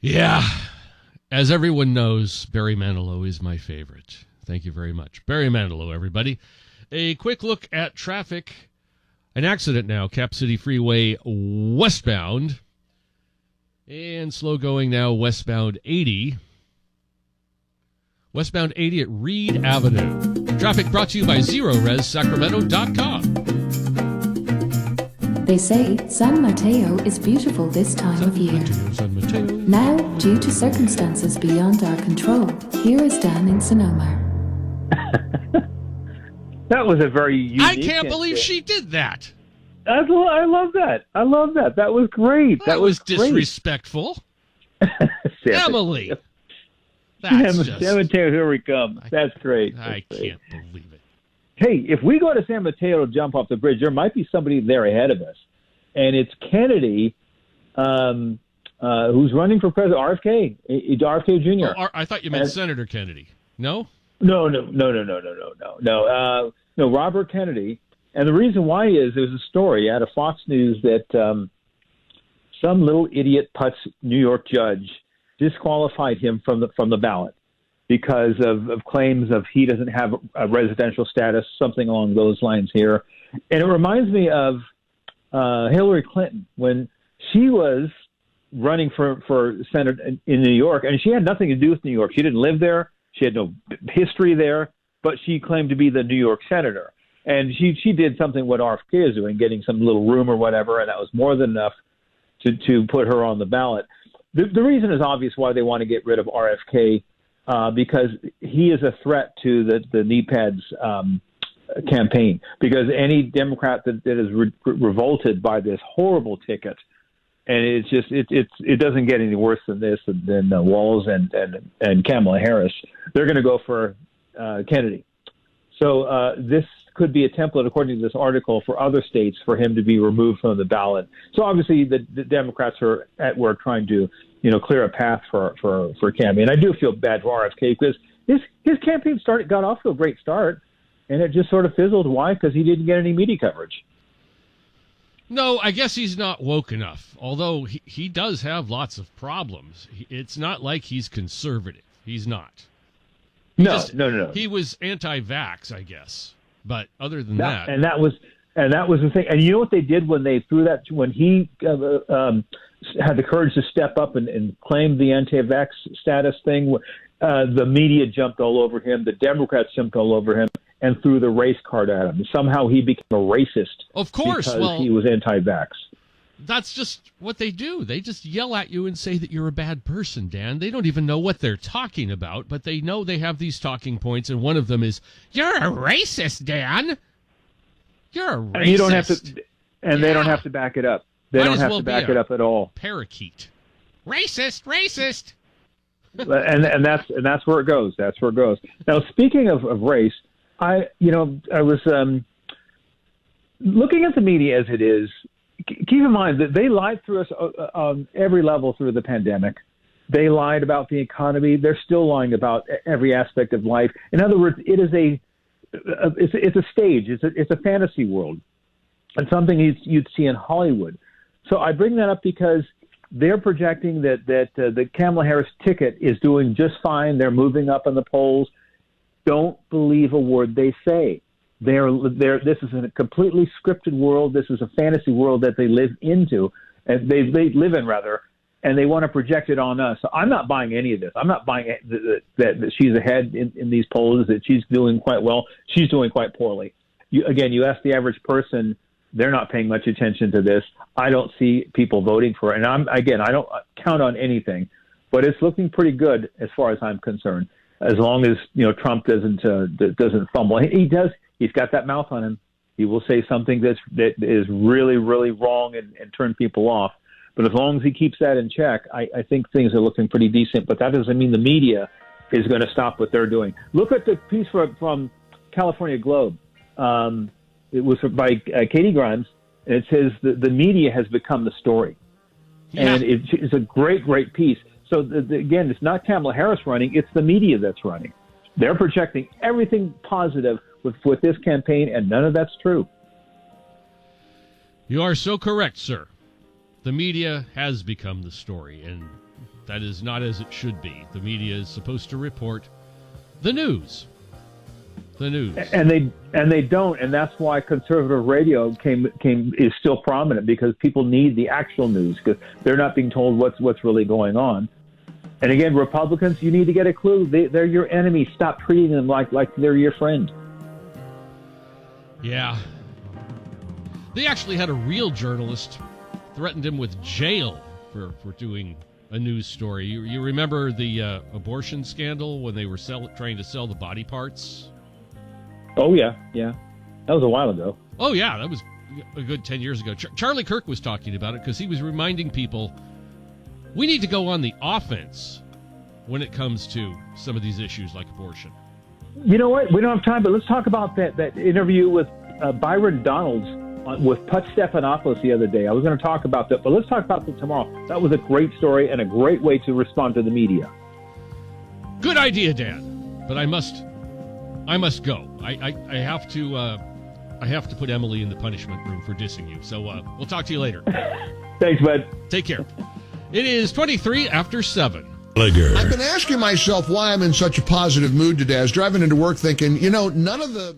Yeah, as everyone knows, Barry Manilow is my favorite. Thank you very much. Barry Manilow, everybody. A quick look at traffic. An accident now, Cap City Freeway westbound. And slow going now, westbound 80. Westbound 80 at Reed Avenue. Traffic brought to you by ZeroResSacramento.com. They say San Mateo is beautiful this time of year. San Mateo. Now, due to circumstances beyond our control, here is Dan in Sonoma. That was a very unique. I can't believe she did that. I love that. I love that. That was great. That was disrespectful. Emily. That's San Mateo, here we come. That's great. I can't believe it. Hey, if we go to San Mateo to jump off the bridge, there might be somebody there ahead of us. And it's Kennedy, who's running for president, RFK Jr. Oh, I thought you meant Senator Kennedy. No? No, Robert Kennedy. And the reason why is there's a story out of Fox News that some little idiot putz New York judge disqualified him from the ballot because of claims of he doesn't have a residential status, something along those lines here. And it reminds me of Hillary Clinton when she was running for Senate in New York, and she had nothing to do with New York. She didn't live there. She had no history there, but she claimed to be the New York senator. And she did something what RFK is doing, getting some little room or whatever, and that was more than enough to put her on the ballot. The reason is obvious why they want to get rid of RFK, because he is a threat to the NEPAD's campaign. Because any Democrat that is revolted by this horrible ticket, and it's just it doesn't get any worse than this than Walz and Kamala Harris, they're going to go for Kennedy. So this could be a template, according to this article, for other states for him to be removed from the ballot. So obviously the Democrats are at work trying to, clear a path for Cammie. And I do feel bad for RFK because his campaign got off to a great start, and it just sort of fizzled. Why? Because he didn't get any media coverage. No, I guess he's not woke enough, although he does have lots of problems. It's not like he's conservative. He's not. No. He was anti-vax, I guess. But other than that, and that was the thing. And you know what they did when they threw that? When he had the courage to step up and claim the anti-vax status thing, the media jumped all over him. The Democrats jumped all over him and threw the race card at him. Somehow he became a racist. Of course, because he was anti-vax. That's just what they do. They just yell at you and say that you're a bad person, Dan. They don't even know what they're talking about, but they know they have these talking points, and one of them is, "You're a racist, Dan. You're a racist." And you don't have to, they don't have to back it up. They don't have to back it up at all. Parakeet. Racist. and that's where it goes. That's where it goes. Now, speaking of race, I was looking at the media as it is. Keep in mind that they lied through us on every level through the pandemic. They lied about the economy. They're still lying about every aspect of life. In other words, it is it's a stage. It's a fantasy world, and something you'd see in Hollywood. So I bring that up because they're projecting that the Kamala Harris ticket is doing just fine. They're moving up in the polls. Don't believe a word they say. This is a completely scripted world. This is a fantasy world that they live into, and they live in rather, and they want to project it on us. So I'm not buying any of this. I'm not buying that she's ahead in these polls, that she's doing quite well. She's doing quite poorly. You ask the average person, they're not paying much attention to this. I don't see people voting for it, and I don't count on anything, but it's looking pretty good as far as I'm concerned. As long as Trump doesn't fumble, he does. He's got that mouth on him. He will say something that is really, really wrong and turn people off. But as long as he keeps that in check, I think things are looking pretty decent. But that doesn't mean the media is going to stop what they're doing. Look at the piece from California Globe. It was by Katie Grimes, and it says the media has become the story. Yeah. And it's a great, great piece. So, again, it's not Kamala Harris running. It's the media that's running. They're projecting everything positive with this campaign, and none of that's true. You are so correct, sir. The media has become the story, and That is not as it should be. The media is supposed to report the news. The news. And they don't, and that's why conservative radio is still prominent, because people need the actual news, because they're not being told what's really going on. And again, Republicans, you need to get a clue. They're your enemy. Stop treating them like they're your friend. Yeah. They actually had a real journalist threatened him with jail for doing a news story. You remember the abortion scandal when they were trying to sell the body parts? Oh, yeah. That was a while ago. Oh, yeah, that was a good 10 years ago. Charlie Kirk was talking about it because he was reminding people we need to go on the offense when it comes to some of these issues like abortion. You know what? We don't have time, but let's talk about that interview with Byron Donalds with Put Stephanopoulos the other day. I was going to talk about that, but let's talk about that tomorrow. That was a great story and a great way to respond to the media. Good idea, Dan. But I must go. I have to put Emily in the punishment room for dissing you. So we'll talk to you later. Thanks, bud. Take care. It is 23 after 7. I've been asking myself why I'm in such a positive mood today. I was driving into work thinking, none of the